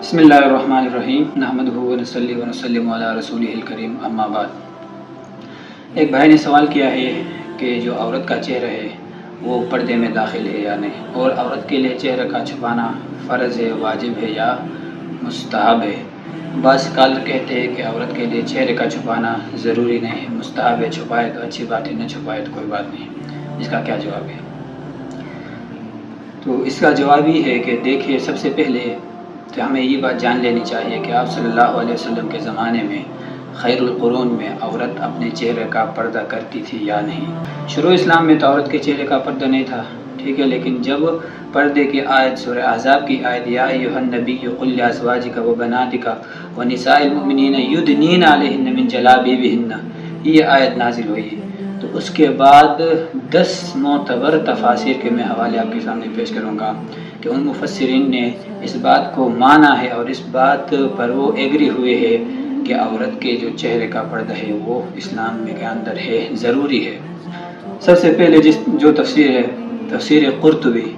بسم اللہ الرحمن الرحیم نحمدہ ونصلی ونسلم علی رسولہ الکریم اما بعد۔ ایک بھائی نے سوال کیا ہے کہ جو عورت کا چہرہ ہے وہ پردے میں داخل ہے یا نہیں، اور عورت کے لیے چہرہ کا چھپانا فرض ہے، واجب ہے یا مستحب ہے۔ بعض اسکالر کہتے ہیں کہ عورت کے لیے چہرے کا چھپانا ضروری نہیں ہے، مستحب ہے، چھپائے تو اچھی بات ہے، نہ چھپائے تو کوئی بات نہیں۔ اس کا کیا جواب ہے؟ تو اس کا جواب یہ ہے کہ دیکھیے، سب سے پہلے تو ہمیں یہ بات جان لینی چاہیے کہ آپ صلی اللہ علیہ وسلم کے زمانے میں خیر القرون میں عورت اپنے چہرے کا پردہ کرتی تھی یا نہیں۔ شروع اسلام میں تو عورت کے چہرے کا پردہ نہیں تھا، ٹھیک ہے، لیکن جب پردے کی آیت سورہ احزاب کی آیت یا ایھا النبی قل لازواجک وبناتک ونساء المؤمنین یدنین علیہن من جلابیبہن، یہ آیت نازل ہوئی، تو اس کے بعد 10 معتبر تفاسیر کے میں حوالے آپ کے سامنے پیش کروں گا کہ ان مفسرین نے اس بات کو مانا ہے اور اس بات پر وہ ایگری ہوئے ہیں کہ عورت کے جو چہرے کا پردہ ہے وہ اسلام میں کے اندر ہے، ضروری ہے۔ سب سے پہلے جو تفسیر ہے تفسیر قرطبی،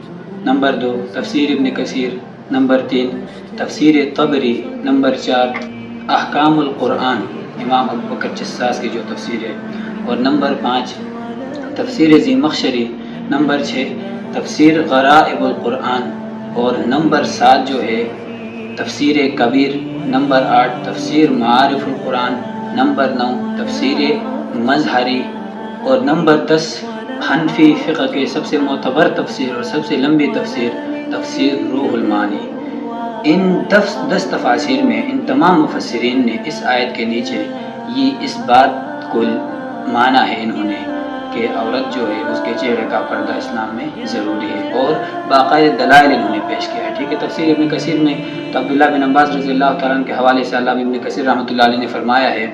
نمبر 2 تفسیر ابن کثیر، نمبر 3 تفسیر طبری، نمبر 4 احکام القرآن امام ابوبکر جساس کی جو تفسیر ہے، اور نمبر 5 تفسیر زمخشری، نمبر 6 تفسیر غرائب القرآن، اور نمبر 7 جو ہے تفسیر کبیر، نمبر 8 تفسیر معارف القرآن، نمبر 9 تفسیر مظہری، اور نمبر 10 حنفی فقہ کے سب سے معتبر تفسیر اور سب سے لمبی تفسیر، تفسیر روح المعانی۔ ان 10 تفاسیر میں ان تمام مفسرین نے اس آیت کے نیچے یہ اس بات کو مانا ہے انہوں نے کہ عورت جو ہے اس کے چہرے کا پردہ اسلام میں ضروری ہے، اور باقاعدہ دلائل انہوں نے پیش کیا ہے، ٹھیک ہے۔ تفسیر ابن کثیر میں تو عبداللہ بن عباس رضی اللہ تعالیٰ عنہ کے حوالے سے علامہ ابن کثیر رحمۃ اللہ علیہ نے فرمایا ہے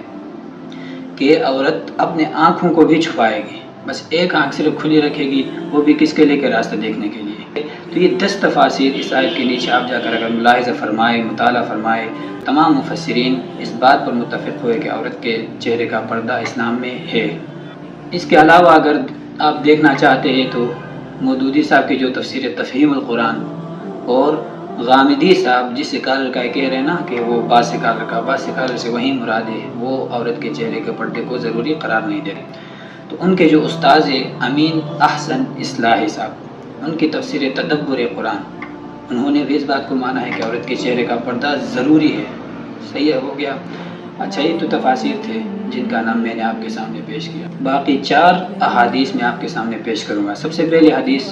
کہ عورت اپنے آنکھوں کو بھی چھپائے گی، بس ایک آنکھ صرف کھلی رکھے گی، وہ بھی کس کے لیے؟ کہ راستہ دیکھنے کے لیے۔ تو یہ 10 تفاسیر اس آیت کے نیچے آپ جا کر اگر ملاحظہ فرمائے، مطالعہ فرمائے، تمام مفسرین اس بات پر متفق ہوئے کہ عورت کے چہرے کا پردہ اسلام میں ہے۔ اس کے علاوہ اگر آپ دیکھنا چاہتے ہیں تو مودودی صاحب کی جو تفسیر تفہیم القرآن، اور غامدی صاحب جس اسکالر کا کہہ رہے ہیں نا کہ وہ بعض اسکالر سے وہی مراد ہے، وہ عورت کے چہرے کے پردے کو ضروری قرار نہیں دے رہے، تو ان کے جو استاذ امین احسن اصلاحی صاحب، ان کی تفسیر تدبر قرآن، انہوں نے بھی اس بات کو مانا ہے کہ عورت کے چہرے کا پردہ ضروری ہے۔ صحیح ہو گیا؟ اچھا، یہ تو تفاسیر تھے جن کا نام میں نے آپ کے سامنے پیش کیا۔ باقی 4 احادیث میں آپ کے سامنے پیش کروں گا۔ سب سے پہلی حدیث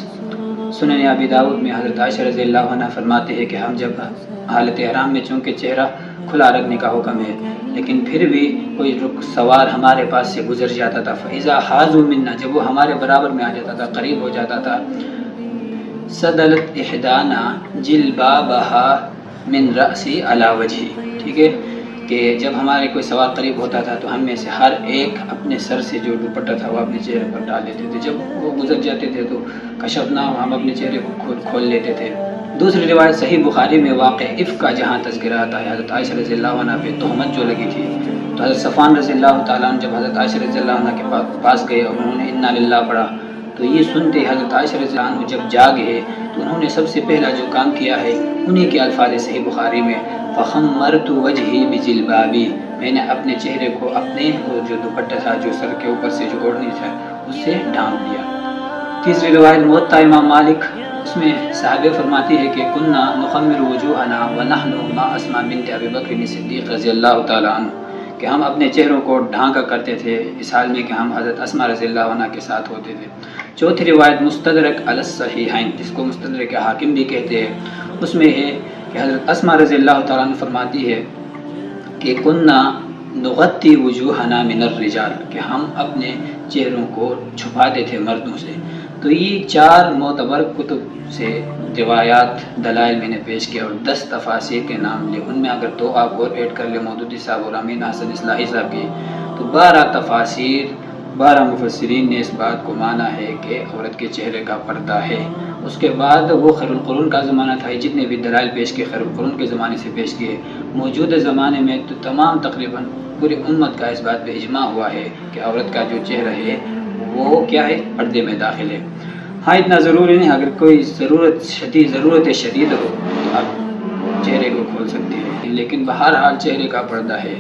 سنن ابی داؤد میں حضرت عائشہ رضی اللہ عنہ فرماتے ہیں کہ ہم جب حالت احرام میں چونکہ چہرہ کھلا رکھنے کا حکم ہے، لیکن پھر بھی کوئی سوار ہمارے پاس سے گزر جاتا تھا، فَإِذَا حَاذُوا مِنَّا، جب وہ ہمارے برابر میں آ جاتا تھا، قریب ہو جاتا تھا، سَدَلَتْ إِحْدَانَا جِلْبَابَهَا مِنْ رَأْسِ عَلَى وَجْهِ، ٹھیک ہے، کہ جب ہمارے کوئی سوار قریب ہوتا تھا تو ہم میں سے ہر ایک اپنے سر سے جو دوپٹہ تھا وہ اپنے چہرے پر ڈال لیتے تھے، جب وہ گزر جاتے تھے تو کشفنا، ہم اپنے چہرے کو کھول لیتے تھے۔ دوسری روایت صحیح بخاری میں واقع عفق کا جہاں تذکرہ آتا ہے، حضرت عائشہ رضی اللہ عنہ پہ تہمت جو لگی تھی، تو حضرت صفوان رضی اللہ تعالیٰ عنہ جب حضرت عائشہ رضی اللہ عنہ کے پاس گئے اور انہوں نے انا للہ پڑھا، تو یہ سنتے حضرت عائشہ رضی اللہ عنہ جب جاگے تو انہوں نے سب سے پہلا جو کام کیا ہے انہی کے الفاظ صحیح بخاری میں فخمرت وجہی بجلبابی، میں نے اپنے چہرے کو اپنے جو دوپٹہ تھا، جو سر کے اوپر سے جو اوڑھنی تھا، اس سے ڈھانپ لیا۔ تیسری روایت موطا امام مالک، اس میں صحابہ فرماتی ہے کہ کننا نخمر وجوہنا ونحن مع اسماء بنت ابی بکر صدیق رضی اللہ تعالیٰ عنہ، کہ ہم اپنے چہروں کو ڈھانکا کرتے تھے اس حال میں کہ ہم حضرت اسماء رضی اللہ عنہ کے ساتھ ہوتے تھے۔ چوتھی روایت مستدرک علی الصحیحین، جس کو مستدرک حاکم بھی کہتے ہیں، اس میں ہے کہ حضرت اسماء رضی اللہ تعالیٰ عنہ فرماتی ہے کہ کننا نغطی وجوہنا من الرجال، کہ ہم اپنے چہروں کو چھپاتے تھے مردوں سے۔ تو یہ 4 معتبر کتب سے روایات دلائل میں نے پیش کیا اور 10 تفاسیر کے نام لے، ان میں اگر 2 آپ اور ایڈ کر لیں مودودی صاحب اور امین احسن اصلاحی صاحب کی، تو 12 تفاسیر، 12 مفسرین نے اس بات کو مانا ہے کہ عورت کے چہرے کا پردہ ہے۔ اس کے بعد وہ خیر القرون کا زمانہ تھا، جتنے بھی دلائل پیش کیے خیر القرون کے زمانے سے پیش کیے۔ موجودہ زمانے میں تو تمام تقریباً پوری امت کا اس بات پہ اجماع ہوا ہے کہ عورت کا جو چہرہ ہے وہ کیا ہے؟ پردے میں داخل ہے۔ ہاں، اتنا ضروری نہیں، اگر کوئی ضرورت شدید ہو تو آپ چہرے کو کھول سکتی ہے، لیکن بہرحال چہرے کا پردہ ہے۔